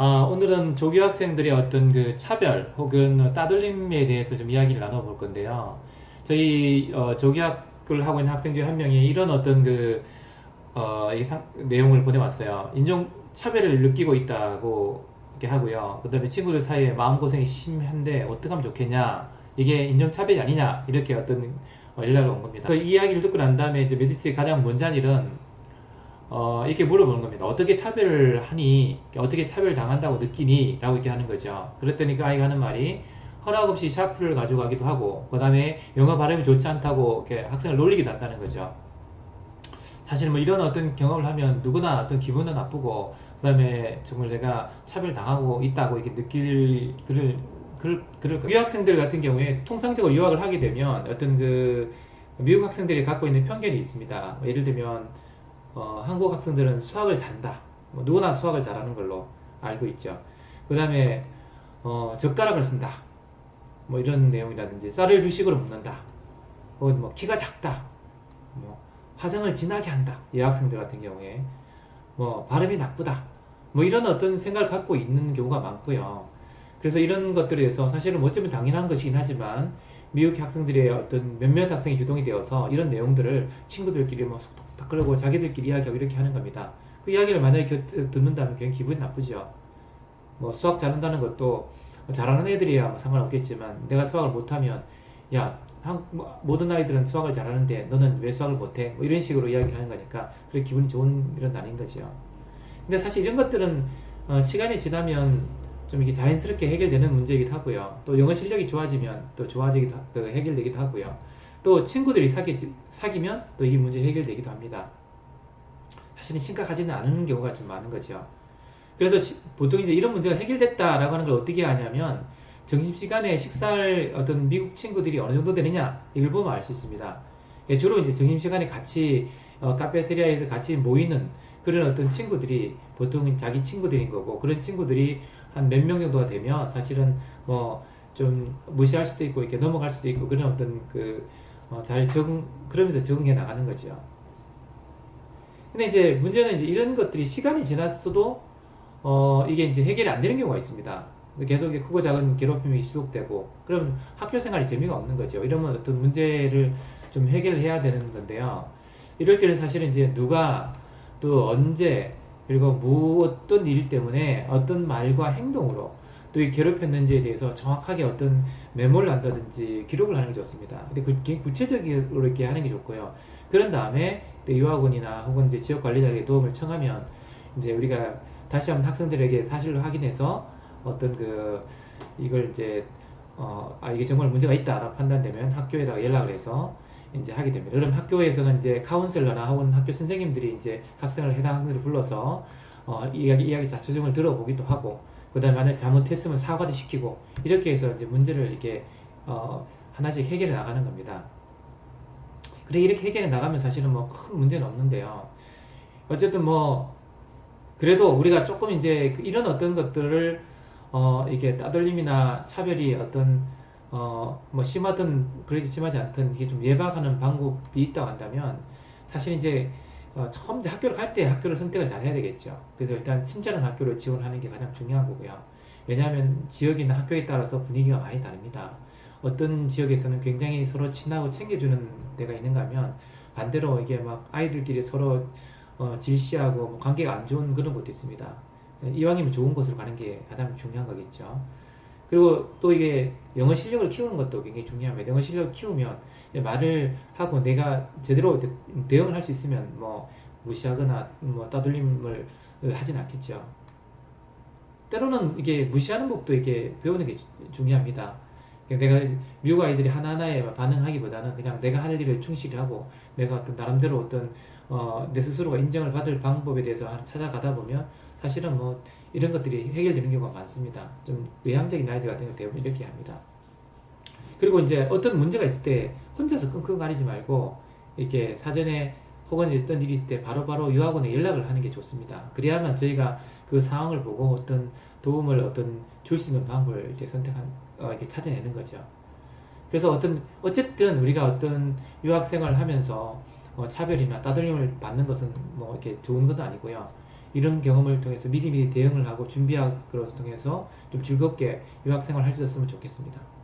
오늘은 조교 학생들의 어떤 그 차별 혹은 따돌림에 대해서 좀 이야기를 나눠볼 건데요. 저희 조교학을 하고 있는 학생 중에 한 명이 이런 어떤 내용을 보내왔어요. 인종 차별을 느끼고 있다고 이렇게 하고요. 그 다음에 친구들 사이에 마음고생이 심한데 어떻게 하면 좋겠냐. 이게 인종 차별이 아니냐. 이렇게 어떤 연락을 온 겁니다. 그래서 이 이야기를 듣고 난 다음에 이제 메디치의 가장 먼저 한 일은 이렇게 물어보는 겁니다. 어떻게 차별을 하니? 어떻게 차별을 당한다고 느끼니? 라고 이렇게 하는 거죠. 그랬더니 그 아이가 하는 말이 허락 없이 샤프를 가져가기도 하고, 그 다음에 영어 발음이 좋지 않다고 이렇게 학생을 놀리기도 한다는 거죠. 사실 뭐 이런 어떤 경험을 하면 누구나 어떤 기분은 나쁘고, 그 다음에 정말 내가 차별당하고 있다고 이렇게 그럴 유학생들 같은 경우에 통상적으로 유학을 하게 되면 어떤 그 미국 학생들이 갖고 있는 편견이 있습니다. 예를 들면 한국 학생들은 수학을 잘한다. 뭐 누구나 수학을 잘하는 걸로 알고 있죠. 그 다음에 젓가락을 쓴다. 뭐 이런 내용이라든지 쌀을 주식으로 먹는다. 혹은 뭐 키가 작다. 뭐 화장을 진하게 한다. 여학생들 같은 경우에 뭐 발음이 나쁘다. 뭐 이런 어떤 생각을 갖고 있는 경우가 많고요. 그래서 이런 것들에 대해서 사실은 어쩌면 당연한 것이긴 하지만 미국 학생들의 어떤 몇몇 학생이 주동이 되어서 이런 내용들을 친구들끼리 뭐 속닥속닥 그러고 자기들끼리 이야기하고 이렇게 하는 겁니다. 그 이야기를 만약에 듣는다면 굉장히 기분이 나쁘죠. 뭐 수학 잘한다는 것도 잘하는 애들이야 뭐 상관없겠지만 내가 수학을 못하면 야 모든 아이들은 수학을 잘하는데 너는 왜 수학을 못해? 뭐 이런 식으로 이야기를 하는 거니까 그렇게 기분이 좋은 일은 아닌 거죠. 근데 사실 이런 것들은 시간이 지나면 좀 이게 자연스럽게 해결되는 문제이기도 하고요. 또 영어 실력이 좋아지면 또 해결되기도 하고요. 또 친구들이 사귀면 또 이 문제 해결되기도 합니다. 사실은 심각하지는 않은 경우가 좀 많은 거죠. 그래서 보통 이제 이런 문제가 해결됐다라고 하는 걸 어떻게 하냐면 점심시간에 식사를 어떤 미국 친구들이 어느 정도 되느냐 이걸 보면 알 수 있습니다. 예, 주로 이제 점심시간에 같이 카페테리아에서 같이 모이는 그런 어떤 친구들이 보통 자기 친구들인 거고 그런 친구들이 한 몇 명 정도가 되면 사실은 뭐 좀 무시할 수도 있고 이렇게 넘어갈 수도 있고 그런 어떤 그러면서 적응해 나가는 거죠. 근데 이제 문제는 이제 이런 것들이 시간이 지났어도 이게 이제 해결이 안 되는 경우가 있습니다. 계속 크고 작은 괴롭힘이 지속되고 그러면 학교 생활이 재미가 없는 거죠. 이러면 어떤 문제를 좀 해결해야 되는 건데요. 이럴 때는 사실은 이제 누가 또 언제 그리고 어떤 일 때문에 어떤 말과 행동으로 또 이 괴롭혔는지에 대해서 정확하게 어떤 메모를 한다든지 기록을 하는 게 좋습니다. 근데 구체적으로 이렇게 하는 게 좋고요. 그런 다음에 유학원이나 혹은 이제 지역 관리자에게 도움을 청하면 이제 우리가 다시 한번 학생들에게 사실로 확인해서 어떤 이걸 이제 이게 정말 문제가 있다라고 판단되면 학교에다가 연락을 해서 이제 하게 됩니다. 그럼 학교에서는 이제 카운셀러나 혹은 학교 선생님들이 이제 해당 학생들을 불러서 이야기 자초정을 들어보기도 하고, 그 다음에 만약 잘못했으면 사과도 시키고, 이렇게 해서 이제 문제를 이렇게 하나씩 해결해 나가는 겁니다. 그래 이렇게 해결해 나가면 사실은 뭐 큰 문제는 없는데요. 어쨌든 뭐 그래도 우리가 조금 이제 이런 어떤 것들을 이게 따돌림이나 차별이 어떤 뭐 심하든 그렇게 심하지 않든 이게 좀 예방하는 방법이 있다고 한다면 사실 이제 처음 이제 학교를 갈 때 학교를 선택을 잘 해야 되겠죠. 그래서 일단 친절한 학교를 지원하는 게 가장 중요한 거고요. 왜냐하면 지역이나 학교에 따라서 분위기가 많이 다릅니다. 어떤 지역에서는 굉장히 서로 친하고 챙겨주는 데가 있는가 하면 반대로 이게 막 아이들끼리 서로 질시하고 뭐 관계가 안 좋은 그런 곳도 있습니다. 이왕이면 좋은 곳으로 가는 게 가장 중요한 거겠죠. 그리고 또 이게 영어 실력을 키우는 것도 굉장히 중요합니다. 영어 실력을 키우면 말을 하고 내가 제대로 대응을 할 수 있으면 뭐 무시하거나 뭐 따돌림을 하진 않겠죠. 때로는 이게 무시하는 법도 이게 배우는 게 중요합니다. 내가 미국 아이들이 하나하나에 반응하기보다는 그냥 내가 할 일을 충실히 하고 내가 어떤 나름대로 어떤 내 스스로가 인정을 받을 방법에 대해서 찾아가다 보면 사실은 뭐 이런 것들이 해결되는 경우가 많습니다. 좀 외향적인 아이들 같은 경우 대부분 이렇게 합니다. 그리고 이제 어떤 문제가 있을 때 혼자서 끙끙거리지 말고 이렇게 사전에 혹은 어떤 일이 있을 때 바로바로 유학원에 연락을 하는 게 좋습니다. 그래야만 저희가 그 상황을 보고 어떤 도움을 줄 수 있는 방법을 이렇게 이렇게 찾아내는 거죠. 그래서 어쨌든 우리가 어떤 유학 생활을 하면서 차별이나 따돌림을 받는 것은 뭐 이렇게 좋은 건 아니고요. 이런 경험을 통해서 미리미리 대응을 하고 준비하는 것을 통해서 좀 즐겁게 유학 생활 할 수 있었으면 좋겠습니다.